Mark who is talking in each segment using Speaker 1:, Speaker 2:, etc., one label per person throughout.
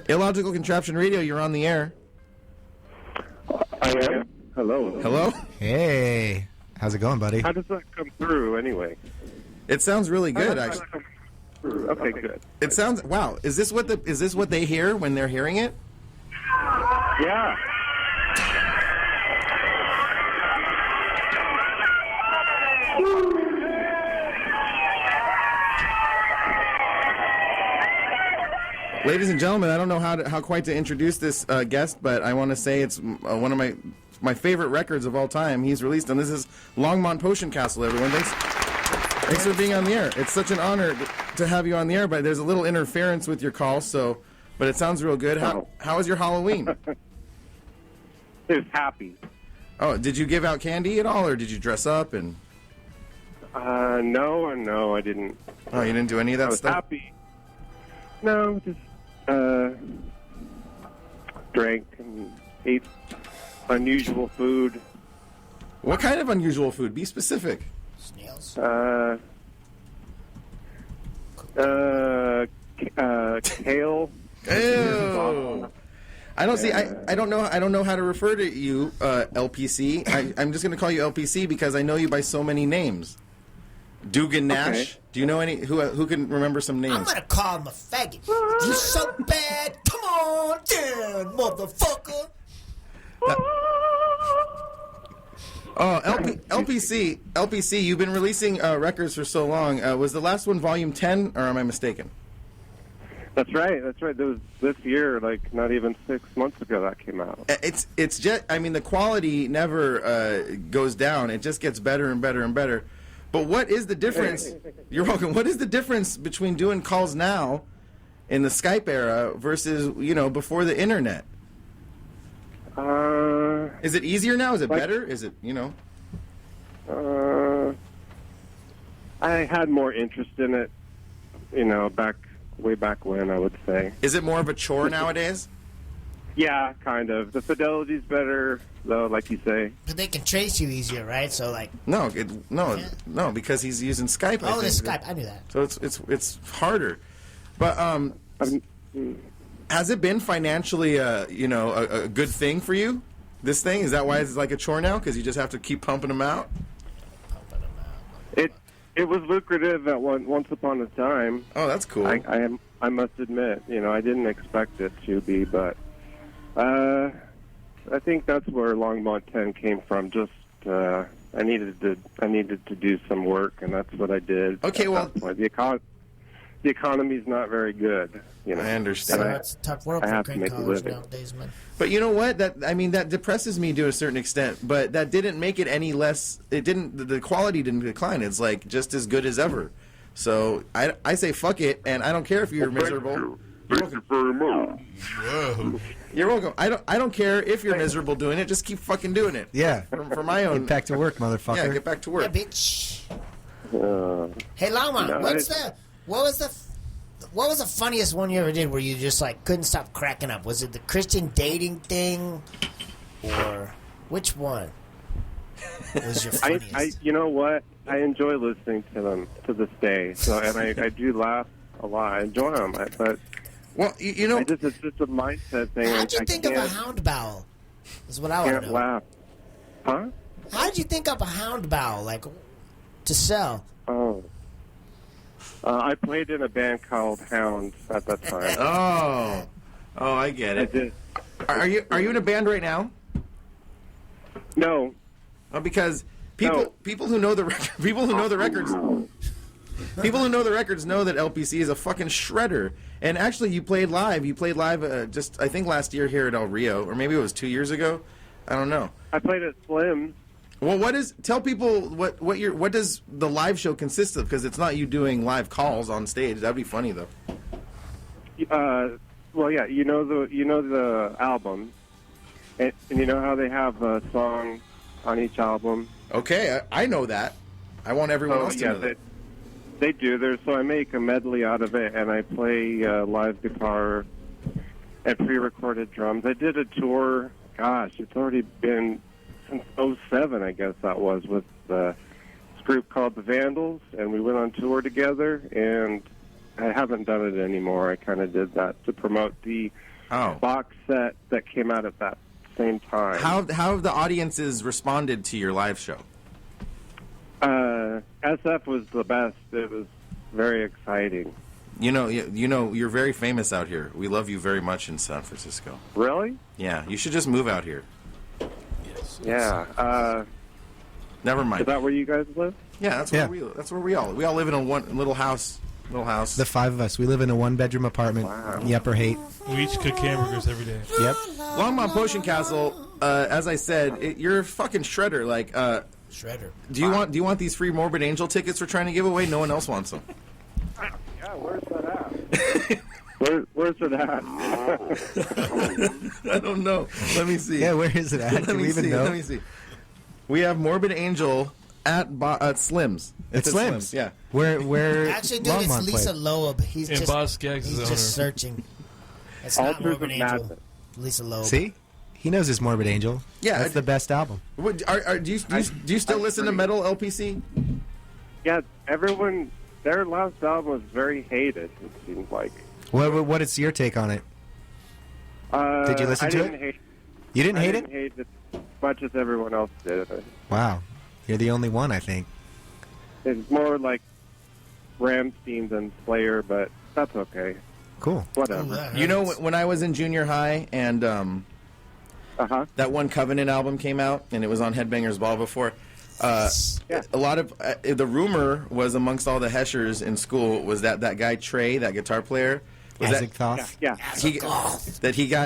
Speaker 1: Illogical Contraption Radio, you're on the air.
Speaker 2: I am. Hello.
Speaker 1: Hello?
Speaker 3: Hey. How's it going, buddy?
Speaker 2: How does that come through anyway?
Speaker 1: It sounds really good,
Speaker 2: How does
Speaker 1: actually.
Speaker 2: that come through? Okay, good.
Speaker 1: It sounds, wow, is this what they hear when they're hearing it?
Speaker 2: Yeah.
Speaker 1: Ladies and gentlemen, I don't know how quite to introduce this guest, but I want to say it's one of my favorite records of all time. He's released, and this is Longmont Potion Castle, everyone. Thanks for being on the air. It's such an honor to have you on the air, but there's a little interference with your call, but it sounds real good. How was your Halloween?
Speaker 2: It was happy.
Speaker 1: Oh, did you give out candy at all, or did you dress up? And
Speaker 2: No, I didn't.
Speaker 1: oh, you didn't do any of that
Speaker 2: I was
Speaker 1: stuff?
Speaker 2: happy. No, just drank and ate unusual food.
Speaker 1: What kind of unusual food? Be specific.
Speaker 3: Snails.
Speaker 2: Kale.
Speaker 1: Ew. I don't see. I don't know. I don't know how to refer to you, LPC. I'm just going to call you LPC because I know you by so many names. Dugan Nash.
Speaker 2: Okay.
Speaker 1: Do you know any who can remember some names?
Speaker 3: I'm gonna call him a faggot. You so bad. Come on down, motherfucker.
Speaker 1: Oh, LPC. You've been releasing records for so long. Was the last one Volume 10, or am I mistaken?
Speaker 2: That's right. There was this year, like not even 6 months ago, that came out.
Speaker 1: It's just. I mean, the quality never goes down. It just gets better and better and better. But what is the difference? You're welcome. What is the difference between doing calls now, in the Skype era, versus before the internet? Is it easier now? Is it better? Is it
Speaker 2: I had more interest in it, way back when, I would say.
Speaker 1: Is it more of a chore nowadays?
Speaker 2: Yeah, kind of. The fidelity's better, though, like you say.
Speaker 3: But they can trace you easier, right? So like.
Speaker 1: No, because he's using Skype.
Speaker 3: Oh, the Skype. I knew that.
Speaker 1: So it's harder, but has it been financially a good thing for you? This thing, is that why it's like a chore now? Because you just have to keep pumping them out.
Speaker 2: It was lucrative at once upon a time.
Speaker 1: Oh, that's cool.
Speaker 2: I must admit, I didn't expect it to be, but I think that's where Longmont 10 came from. Just I needed to do some work, and that's what I did.
Speaker 1: Okay, well,
Speaker 2: the economy's not very good.
Speaker 1: I understand.
Speaker 3: It's a tough world for green collars nowadays, man.
Speaker 1: But you know what? That depresses me to a certain extent. But that didn't make it any less. It didn't. The quality didn't decline. It's like just as good as ever. So I say fuck it, and I don't care if you're miserable.
Speaker 2: Thank you very much.
Speaker 3: Whoa.
Speaker 1: You're welcome. I don't care if you're miserable doing it. Just keep fucking doing it.
Speaker 3: Yeah.
Speaker 1: For my own.
Speaker 3: Get back to work, motherfucker.
Speaker 1: Yeah, get back to work.
Speaker 3: Yeah, bitch. Hey, Longmont, what was the funniest one you ever did where you just like couldn't stop cracking up? Was it the Christian dating thing, or which one was your funniest?
Speaker 2: You know what? I enjoy listening to them to this day. So, and I do laugh a lot. I enjoy them, but
Speaker 1: well,
Speaker 2: it's just a mindset thing.
Speaker 3: How'd you think of a hound bowel? Is what I want to know.
Speaker 2: Can't laugh, huh?
Speaker 3: How did you think up a hound bowel, like to sell?
Speaker 2: Oh. I played in a band called Hound at that time.
Speaker 1: Oh, I get it.
Speaker 2: I did.
Speaker 1: Are you in a band right now?
Speaker 2: No.
Speaker 1: Oh, because people who know the records people who know the records know that LPC is a fucking shredder. And actually, you played live. Just I think last year here at El Rio, or maybe it was 2 years ago. I don't know.
Speaker 2: I played at Slim's.
Speaker 1: Well, tell people what does the live show consist of? Because it's not you doing live calls on stage. That'd be funny though.
Speaker 2: Well, yeah, you know the album, and you know how they have a song on each album.
Speaker 1: Okay, I know that. I want everyone else to know that.
Speaker 2: They do. So I make a medley out of it, and I play live guitar and pre-recorded drums. I did a tour. Gosh, it's already been since 2007, I guess that was, with this group called the Vandals, and we went on tour together, and haven't done it anymore. I kind of did that to promote the box set that came out at that same time.
Speaker 1: How have the audiences responded to your live show?
Speaker 2: SF was the best. It was very exciting.
Speaker 1: You know, you're very famous out here. We love you very much in San Francisco.
Speaker 2: Really?
Speaker 1: Yeah, you should just move out here.
Speaker 4: Yes.
Speaker 2: Yeah.
Speaker 1: Never mind.
Speaker 2: Is that where you guys live?
Speaker 1: Yeah, that's where we all live in a one little house.
Speaker 5: The 5 of us. We live in a 1-bedroom apartment in the Upper Haight.
Speaker 4: We each cook hamburgers every day.
Speaker 5: Yep.
Speaker 1: Longmont Potion Castle. As I said, you're a fucking shredder. Like,
Speaker 3: Shredder.
Speaker 1: do you want these free Morbid Angel tickets we're trying to give away? No one else wants them.
Speaker 2: Yeah, where's that at? Where's it at?
Speaker 1: I don't know. Let me see.
Speaker 5: Yeah, where is it at? Do we even know?
Speaker 1: Let me see. We have Morbid Angel at Slim's.
Speaker 5: It's
Speaker 1: at
Speaker 5: Slim's.
Speaker 1: Yeah.
Speaker 5: Where
Speaker 3: Actually, dude, it's
Speaker 5: Longmont
Speaker 3: Lisa
Speaker 5: played.
Speaker 3: Loeb. He's
Speaker 4: And
Speaker 3: just
Speaker 4: Boss Skaggs is
Speaker 3: he's
Speaker 4: the
Speaker 3: just
Speaker 4: owner.
Speaker 3: searching. It's not
Speaker 2: Altars
Speaker 3: Morbid
Speaker 2: of
Speaker 3: Angel.
Speaker 2: Madness.
Speaker 3: Lisa Loeb.
Speaker 5: See? He knows his Morbid Angel.
Speaker 1: Yeah,
Speaker 5: That's the best album.
Speaker 1: What, do you still listen to metal, LPC?
Speaker 2: Yeah, everyone. Their last album was very hated. It seemed like.
Speaker 5: What is your take on it? Did you listen to it? You didn't hate it?
Speaker 2: I didn't hate it as much as everyone else did.
Speaker 5: Wow. You're the only one, I think.
Speaker 2: It's more like Rammstein than Slayer, but that's okay.
Speaker 5: Cool.
Speaker 2: Whatever.
Speaker 1: You know, when I was in junior high and that one Covenant album came out, and it was on Headbangers Ball before. A lot of the rumor was amongst all the Heschers in school was that guy Trey, that guitar player, was
Speaker 5: Azagthoth?
Speaker 2: Yeah.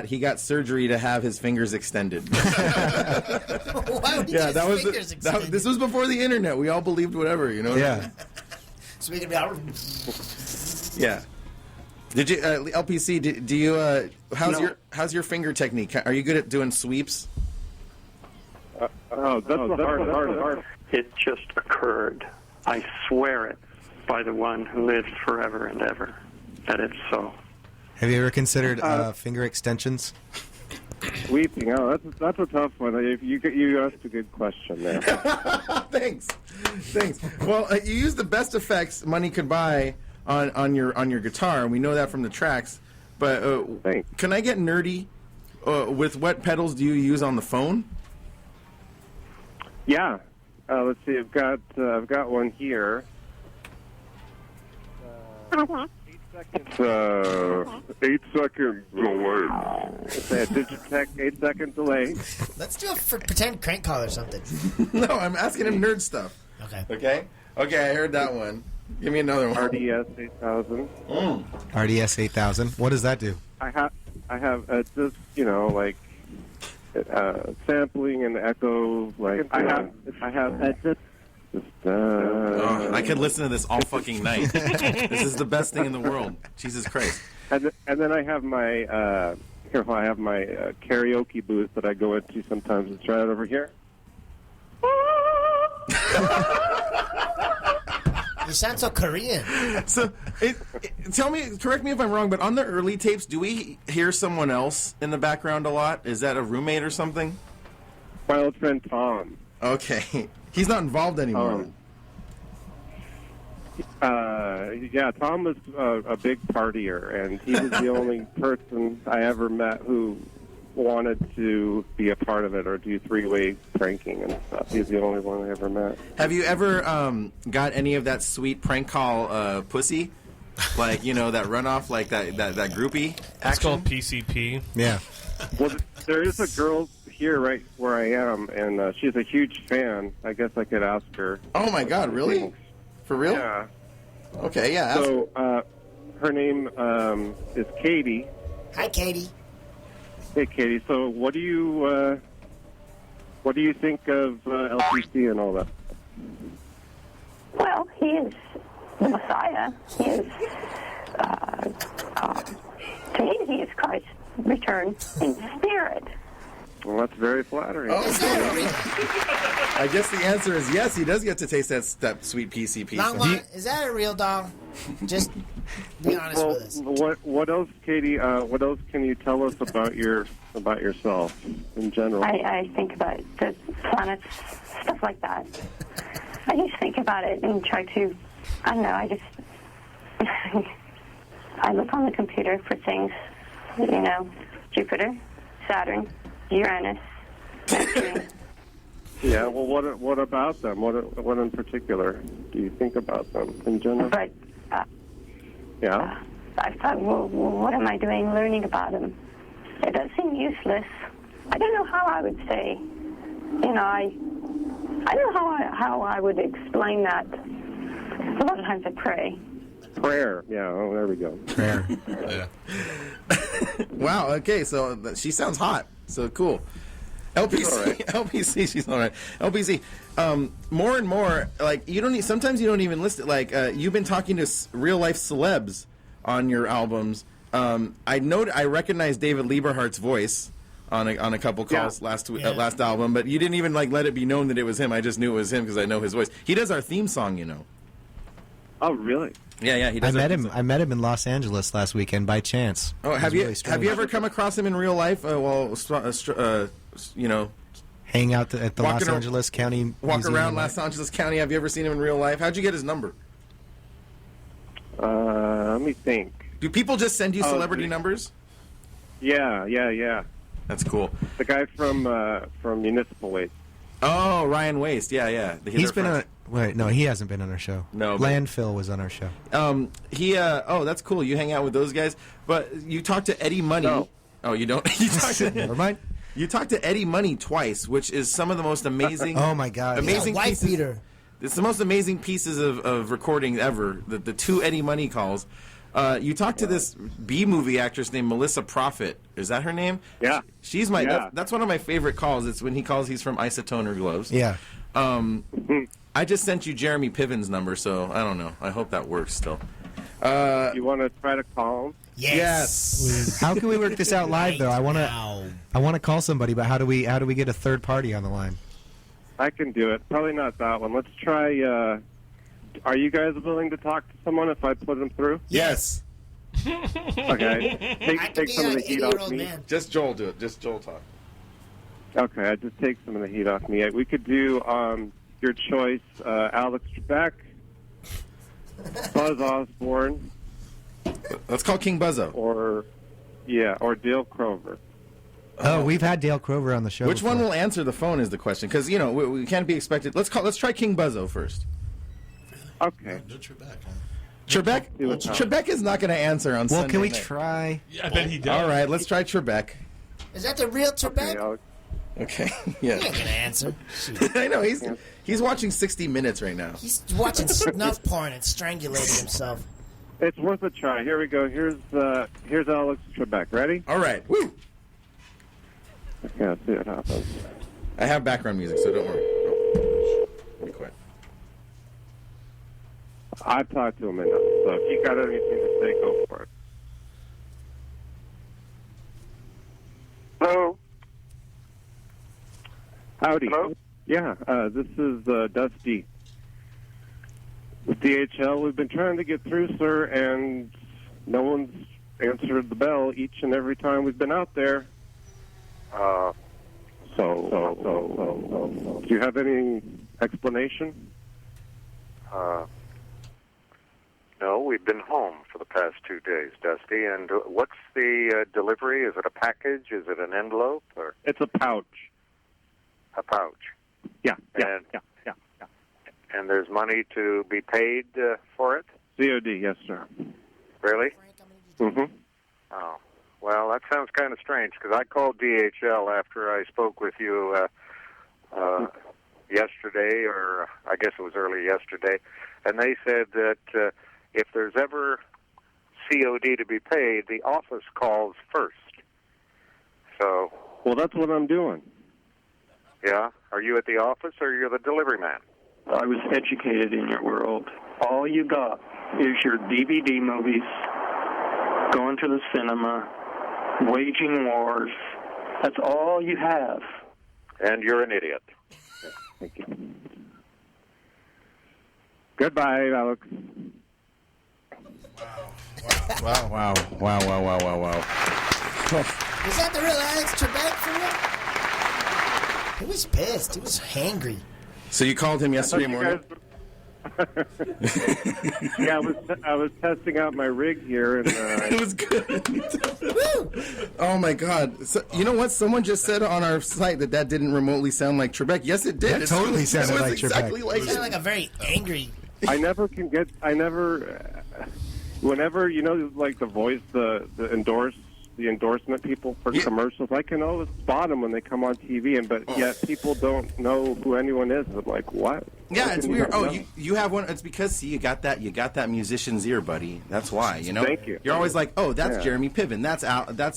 Speaker 1: he got surgery to have his fingers extended.
Speaker 3: Why would he get his fingers extended?
Speaker 1: This was before the internet. We all believed whatever, you know.
Speaker 5: Yeah.
Speaker 3: Speaking about...
Speaker 1: Yeah. Did you LPC? Do you? How's your finger technique? Are you good at doing sweeps?
Speaker 2: That's the hard.
Speaker 6: It just occurred. I swear it by the one who lives forever and ever that it's so.
Speaker 5: Have you ever considered finger extensions?
Speaker 2: Sweeping. Oh, that's a tough one. You asked a good question there.
Speaker 1: Thanks. Well, you use the best effects money could buy on your guitar, and we know that from the tracks. But
Speaker 2: Thanks.
Speaker 1: Can I get nerdy? With what pedals do you use on the phone?
Speaker 2: Yeah. Let's see. I've got one here. 8 second delay. It's a Digitech 8 second delay.
Speaker 3: Let's do a pretend crank call or something.
Speaker 1: No, I'm asking him nerd stuff.
Speaker 3: Okay.
Speaker 1: Okay, I heard that one. Give me another one.
Speaker 2: RDS 8000.
Speaker 5: RDS 8000. What does that do?
Speaker 2: I have just like sampling and echo. Like I have just.
Speaker 1: I could listen to this all fucking night. This is the best thing in the world. Jesus Christ.
Speaker 2: And then I have my karaoke booth that I go into sometimes. It's right over here.
Speaker 3: You sound so Korean.
Speaker 1: So, correct me if I'm wrong, but on the early tapes, do we hear someone else in the background a lot? Is that a roommate or something?
Speaker 2: My old friend Tom.
Speaker 1: Okay. He's not involved anymore.
Speaker 2: Tom was a big partier, and he was the only person I ever met who wanted to be a part of it or do three-way pranking and stuff. He's the only one I ever met.
Speaker 1: Have you ever got any of that sweet prank call pussy? Like, that runoff, like that groupie action?
Speaker 4: It's called PCP.
Speaker 5: Yeah.
Speaker 2: Well, there is a girl here right where I am, and she's a huge fan. I guess I could ask her.
Speaker 1: Oh, my God, really? For real?
Speaker 2: Yeah.
Speaker 1: Okay, yeah.
Speaker 2: So, her name is Katie.
Speaker 3: Hi, Katie.
Speaker 2: Hey, Katie. So, what do you think of LPC and all that?
Speaker 7: Well, he is the Messiah. He is, to me, he is Christ's return in spirit.
Speaker 2: Well, that's very flattering.
Speaker 1: I guess the answer is yes. He does get to taste that sweet PCP.
Speaker 3: Longmont, is that a real dog? Just be honest with us.
Speaker 2: What else, Katie? What else can you tell us about yourself in general?
Speaker 7: I think about the planets, stuff like that. I just think about it and try to, I don't know, I look on the computer for things, Jupiter, Saturn, Uranus, Mercury.
Speaker 2: Yeah, well, what about them? What in particular do you think about them in general?
Speaker 7: But
Speaker 2: Yeah.
Speaker 7: I thought, well, what am I doing learning about them? It does seem useless. I don't know how I would say, I don't know how I would explain that. A lot of times I pray.
Speaker 2: Prayer. Yeah, oh, there we go.
Speaker 5: Prayer.
Speaker 4: Yeah.
Speaker 1: Wow. Okay, so she sounds hot. So cool. LPC,
Speaker 2: All right.
Speaker 1: LPC, she's all right. LPC, more and more, like sometimes you don't even list it. Like you've been talking to real life celebs on your albums. I recognized David Lieberhart's voice on a couple calls last album, but you didn't even let it be known that it was him. I just knew it was him because I know his voice. He does our theme song,
Speaker 2: Oh, really?
Speaker 1: Yeah, he does.
Speaker 5: I met him in Los Angeles last weekend by chance.
Speaker 1: Oh, have you ever come across him in real life?
Speaker 5: Hang out at the Los Angeles County
Speaker 1: Walk
Speaker 5: Museum
Speaker 1: around Los Angeles County. Have you ever seen him in real life? How'd you get his number?
Speaker 2: Let me think.
Speaker 1: Do people just send you celebrity numbers?
Speaker 2: Yeah.
Speaker 1: That's cool.
Speaker 2: The guy from Municipal Waste.
Speaker 1: Oh, Ryan Waste. Yeah.
Speaker 5: He's been on. Wait, no, he hasn't been on our show.
Speaker 1: No, but-
Speaker 5: Landfill was on our show.
Speaker 1: That's cool. You hang out with those guys, but you talk to Eddie Money.
Speaker 2: No.
Speaker 1: Oh, you don't. You talk to.
Speaker 5: Never mind.
Speaker 1: You talked to Eddie Money twice, which is some of the most amazing.
Speaker 5: Oh my God!
Speaker 1: Amazing
Speaker 3: wife
Speaker 1: pieces.
Speaker 3: beater.
Speaker 1: It's the most amazing pieces of recording ever. The two Eddie Money calls. You talked to this B-movie actress named Melissa Prophet. Is that her name?
Speaker 2: Yeah.
Speaker 1: She's my.
Speaker 2: Yeah.
Speaker 1: That's one of my favorite calls. It's when he calls. He's from Isotoner Gloves.
Speaker 5: Yeah.
Speaker 1: I just sent you Jeremy Piven's number, so I don't know. I hope that works still.
Speaker 2: You want to try to call him?
Speaker 1: Yes.
Speaker 5: How can we work this out live though? I want
Speaker 3: Now.
Speaker 5: to call somebody, but how do we get a third party on the line?
Speaker 2: I can do it. Probably not that one. Let's try. Are you guys willing to talk to someone if I put them through?
Speaker 1: Yes.
Speaker 2: Okay.
Speaker 3: I could
Speaker 2: Take
Speaker 3: be
Speaker 2: some of
Speaker 3: an
Speaker 2: the heat off
Speaker 3: 80-year-old
Speaker 2: me.
Speaker 3: man.
Speaker 1: Just Joel do it. Just Joel talk.
Speaker 2: Okay, I just take some of the heat off me. We could do your choice: Alex Trebek, Buzz Osborne,
Speaker 1: Let's call King Buzzo.
Speaker 2: or Dale Crover.
Speaker 5: Oh, we've had Dale Crover on the show.
Speaker 1: Which one
Speaker 5: before.
Speaker 1: will answer the phone is the question, because we can't be expected. Let's try King Buzzo first.
Speaker 2: Okay.
Speaker 4: Do Trebek,
Speaker 1: Trebek is not going to answer on Sunday
Speaker 5: Well, can we
Speaker 1: night.
Speaker 5: try?
Speaker 4: Yeah, I bet he does.
Speaker 1: All right, let's try Trebek.
Speaker 3: Is that the real Trebek?
Speaker 2: Okay, Alex.
Speaker 1: Okay,
Speaker 3: He
Speaker 1: yeah.
Speaker 3: ain't gonna answer. Shoot.
Speaker 1: I know he's watching 60 Minutes right now.
Speaker 3: He's watching snuff porn and strangulating himself.
Speaker 2: It's worth a try. Here we go. Here's Alex Trebek. Ready?
Speaker 1: All right, woo!
Speaker 2: Okay, let's see what happens.
Speaker 1: I have background music, so don't worry. Oh. Be quiet.
Speaker 2: I've talked to him enough, so if you got anything to say, go for it.
Speaker 6: Hello.
Speaker 2: Howdy.
Speaker 6: Hello?
Speaker 2: Yeah, this is Dusty with DHL. We've been trying to get through, sir, and no one's answered the bell each and every time we've been out there. So, do you have any explanation?
Speaker 8: No, we've been home for the past 2 days, Dusty. And what's the delivery? Is it a package? Is it an envelope? Or
Speaker 2: It's a pouch.
Speaker 8: a pouch?
Speaker 2: Yeah.
Speaker 8: And there's money to be paid for it?
Speaker 2: COD, yes, sir.
Speaker 8: Really?
Speaker 2: Mm-hmm.
Speaker 8: Oh. Well, that sounds kind of strange, because I called DHL after I spoke with you yesterday, or I guess it was early yesterday, and they said that if there's ever COD to be paid, the office calls first. So,
Speaker 2: Well, that's what I'm doing.
Speaker 8: yeah, are you at the office or you're the delivery man?
Speaker 6: I was educated in your world. All you got is your DVD movies, going to the cinema, waging wars. That's all you have.
Speaker 8: And you're an idiot.
Speaker 2: Thank you. Goodbye, Alex.
Speaker 1: Wow.
Speaker 3: Is that the real Alex Trebek for real? He was pissed. He was hangry.
Speaker 1: So you called him yesterday morning?
Speaker 2: Yeah, I was testing out my rig here, and
Speaker 1: It was good. Oh my God! So, you know what? Someone just said on our site that didn't remotely sound like TREBEK. Yes, it did.
Speaker 5: That totally sounded like
Speaker 1: exactly
Speaker 5: TREBEK.
Speaker 1: like
Speaker 3: You sound like a very angry.
Speaker 2: Whenever like the voice, the endorsement people for commercials, I can always spot them when they come on TV, but yet people don't know who anyone is. I'm like, what?
Speaker 1: Yeah, it's weird. Oh, you have one. It's because you got that musician's ear, buddy. That's why.
Speaker 2: Thank you.
Speaker 1: You're always like, oh, that's Jeremy Piven. That's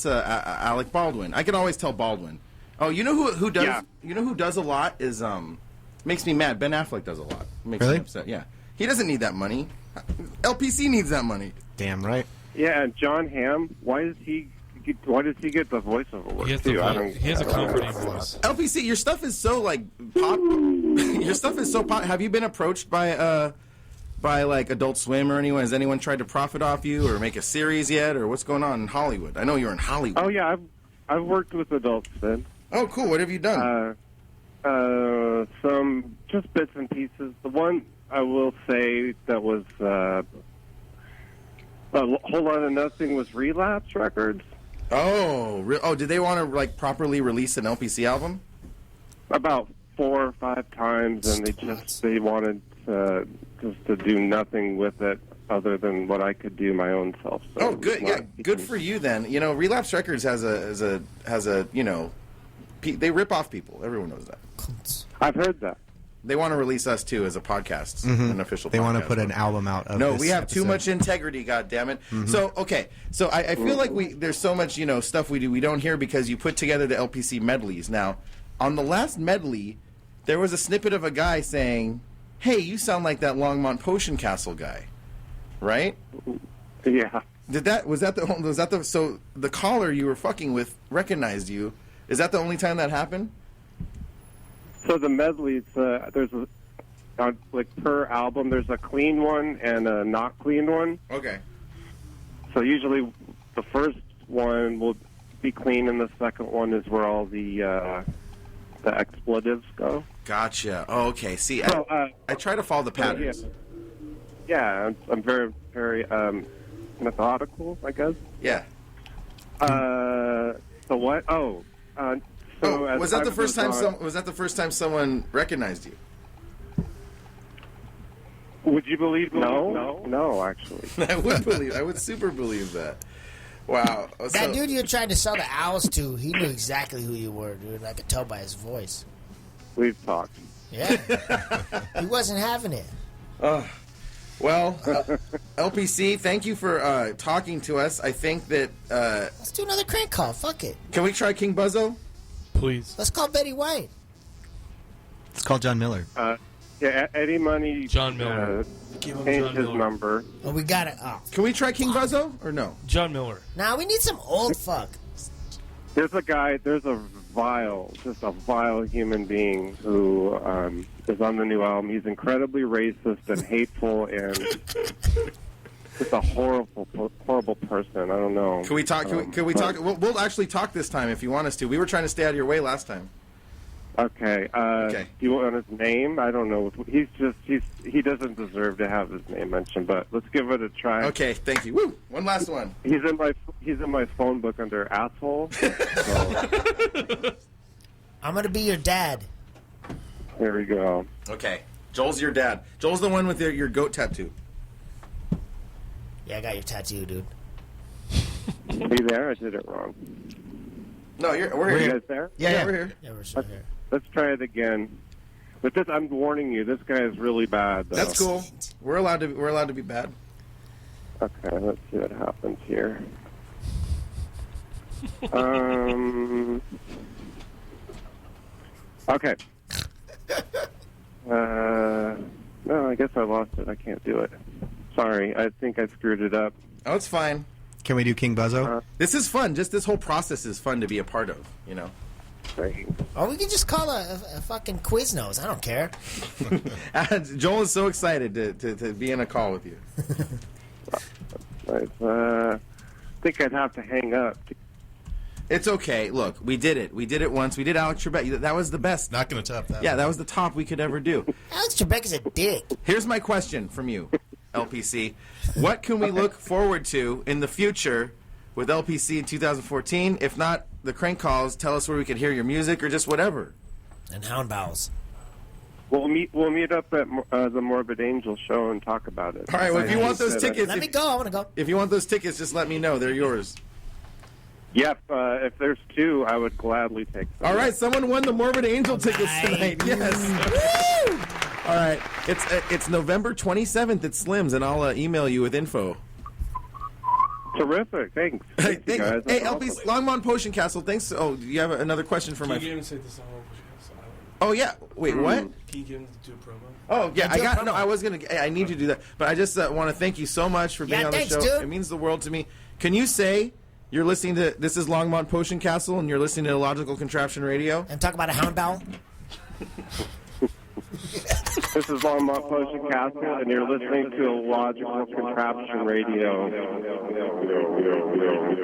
Speaker 1: Alec Baldwin. I can always tell Baldwin. Oh, you know who does?
Speaker 2: Yeah.
Speaker 1: You know who does a lot is makes me mad. Ben Affleck does a lot. Makes me upset. Yeah, he doesn't need that money. LPC needs that money.
Speaker 5: Damn right.
Speaker 2: Yeah, and John Hamm. Why does he get the voiceover work too?
Speaker 4: He has a comforting voice.
Speaker 1: LPC, your stuff is so like pop. Your stuff is so pop. Have you been approached by like Adult Swim or anyone? Has anyone tried to profit off you or make a series yet, or what's going on in Hollywood? I know you're in Hollywood.
Speaker 2: Oh yeah, I've worked with Adult Swim.
Speaker 1: Oh, cool. What have you done?
Speaker 2: Some just bits and pieces. The one I will say that was a whole lot of nothing was Relapse Records.
Speaker 1: Oh, did they want to like properly release an LPC album?
Speaker 2: About 4 or 5 times, and they wanted just to do nothing with it other than what I could do my own self. So
Speaker 1: good. Yeah, good for you then. Relapse Records has a they rip off people. Everyone knows that.
Speaker 2: I've heard that.
Speaker 1: They want to release us too as a podcast, an official.
Speaker 5: They want to
Speaker 1: podcast.
Speaker 5: put an album out. Of
Speaker 1: No,
Speaker 5: this
Speaker 1: we have
Speaker 5: episode.
Speaker 1: too much integrity. God damn it! So I feel like there's so much stuff we don't hear because you put together the LPC medleys. Now, on the last medley, there was a snippet of a guy saying, "Hey, you sound like that Longmont Potion Castle guy," right?
Speaker 2: Yeah.
Speaker 1: So the caller you were fucking with recognized you. Is that the only time that happened?
Speaker 2: So the medleys, there's like per album, there's a clean one and a not clean one.
Speaker 1: Okay.
Speaker 2: So usually the first one will be clean, and the second one is where all the expletives go.
Speaker 1: Gotcha. Oh, okay. See,
Speaker 2: So,
Speaker 1: I try to follow the patterns.
Speaker 2: Yeah, I'm very, very methodical, I guess.
Speaker 1: Yeah.
Speaker 2: So what? So
Speaker 1: was that the first time? Was that the first time someone recognized you?
Speaker 2: Would you believe? No, actually.
Speaker 1: I would super believe that. Wow.
Speaker 3: That dude you tried to sell the owls to, he knew exactly who you were, dude. I could tell by his voice.
Speaker 2: We've talked.
Speaker 3: Yeah. He wasn't having it.
Speaker 1: Well, LPC, thank you for talking to us. I think that...
Speaker 3: Let's do another crank call. Fuck it.
Speaker 1: Can we try King Buzzo?
Speaker 4: Please.
Speaker 3: Let's call Betty White.
Speaker 5: Let's call John Miller.
Speaker 2: Yeah, Eddie Money.
Speaker 4: John Miller.
Speaker 2: Changed his number.
Speaker 3: Oh, we got it. Oh.
Speaker 1: Can we try King Buzzo or no?
Speaker 4: John Miller.
Speaker 3: Nah, we need some old fuck.
Speaker 2: There's a vile human being who is on the new album. He's incredibly racist and hateful and just a horrible person. I don't know.
Speaker 1: Can we talk? Can we talk? We'll actually talk this time if you want us to. We were trying to stay out of your way last time.
Speaker 2: Okay.
Speaker 1: Okay.
Speaker 2: Do you want his name? I don't know. He doesn't deserve to have his name mentioned, but let's give it a try.
Speaker 1: Okay, thank you. Woo! One last one.
Speaker 2: He's in my phone book under asshole. So,
Speaker 3: I'm gonna be your dad.
Speaker 2: there we go.
Speaker 1: Okay, Joel's your dad. Joel's the one with your goat tattoo.
Speaker 3: Yeah, I got your tattoo, dude.
Speaker 2: Are you there? I did it wrong.
Speaker 1: No, we're
Speaker 2: Are
Speaker 1: here.
Speaker 2: you guys there?
Speaker 1: Yeah, we're here.
Speaker 3: Yeah, we're still here.
Speaker 2: Let's try it again. But this, I'm warning you, this guy is really bad. Though.
Speaker 1: That's cool. We're allowed to be bad.
Speaker 2: Okay, let's see what happens here. Okay. No, I guess I lost it. I can't do it. Sorry, I think I screwed it up.
Speaker 1: Oh, it's fine.
Speaker 5: Can we do King Buzzo?
Speaker 1: This is fun. Just this whole process is fun to be a part of.
Speaker 2: Great.
Speaker 3: Or we can just call a fucking Quiznos. I don't care.
Speaker 1: Joel is so excited to be in a call with you.
Speaker 2: I think I'd have to hang up.
Speaker 1: It's okay. Look, we did it. We did it once. We did Alex Trebek. That was the best.
Speaker 9: Not going to top that.
Speaker 1: Yeah, that was the top we could ever do.
Speaker 3: Alex Trebek is a dick.
Speaker 1: Here's my question from you, LPC. What can we look forward to in the future with LPC in 2014? If not the crank calls, tell us where we could hear your music or just whatever.
Speaker 3: And Hound Bowels.
Speaker 2: We'll meet up at the Morbid Angel show and talk about it.
Speaker 1: All right. Well, if you want those tickets,
Speaker 3: Let me go. I want to go.
Speaker 1: If you want those tickets, just let me know. They're yours.
Speaker 2: Yep. If there's 2, I would gladly take them.
Speaker 1: All right. Someone won the Morbid Angel tickets tonight. Yes. Woo! All right. It's November 27th at Slim's, and I'll email you with info.
Speaker 2: Terrific. Thanks.
Speaker 1: Hey,
Speaker 2: you guys.
Speaker 1: hey,
Speaker 2: That's
Speaker 1: LP
Speaker 2: awesome.
Speaker 1: Longmont Potion Castle. Thanks. Oh, do you have another question for my?
Speaker 4: Can you say this on Potion Castle?
Speaker 1: Oh yeah. Wait, what?
Speaker 4: Can you get him to do a promo?
Speaker 1: Oh yeah,
Speaker 3: do a promo.
Speaker 1: No, I was gonna. I need you to do that, but I just want to thank you so much for being
Speaker 3: Yeah,
Speaker 1: on
Speaker 3: thanks,
Speaker 1: the show.
Speaker 3: dude.
Speaker 1: It means the world to me. Can you say you're listening to this is Longmont Potion Castle and you're listening to Illogical Contraption Radio?
Speaker 3: And talk about a Hound Bowel.
Speaker 2: This is Longmont Potion Castle, and you're listening to Illogical Contraption Radio.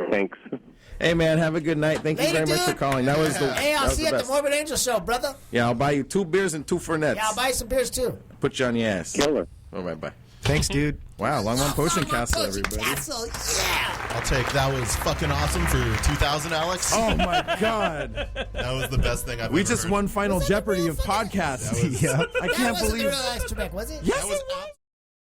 Speaker 2: Thanks.
Speaker 1: Hey man, have a good night. Thank you
Speaker 3: Later,
Speaker 1: very much for
Speaker 3: dude.
Speaker 1: calling. That was the.
Speaker 3: Hey,
Speaker 1: that
Speaker 3: I'll
Speaker 1: was
Speaker 3: see
Speaker 1: the
Speaker 3: you at the
Speaker 1: best.
Speaker 3: Morbid Angel show, brother.
Speaker 1: Yeah, I'll buy you 2 beers and 2 Fernets.
Speaker 3: Yeah, I'll buy you some beers too.
Speaker 1: Put you on your ass.
Speaker 2: Killer.
Speaker 1: All right, bye.
Speaker 5: Thanks, dude.
Speaker 1: Wow, Longmont Potion
Speaker 3: Longmont
Speaker 1: Castle,
Speaker 3: Potion
Speaker 1: everybody.
Speaker 3: Castle, yeah.
Speaker 9: I'll take that. Was fucking awesome for 2000, Alex.
Speaker 1: Oh my God.
Speaker 9: That was the best thing I've
Speaker 1: We
Speaker 9: ever
Speaker 1: just
Speaker 9: heard.
Speaker 1: won Final
Speaker 3: Was that the
Speaker 1: Jeopardy
Speaker 3: real
Speaker 1: of
Speaker 3: fucking-
Speaker 1: podcasts.
Speaker 9: That was-
Speaker 1: Yeah. I
Speaker 3: That
Speaker 1: can't
Speaker 3: wasn't
Speaker 1: believe.
Speaker 3: the real Alex Trebek, was it?
Speaker 1: Yes,
Speaker 9: That was
Speaker 1: it was.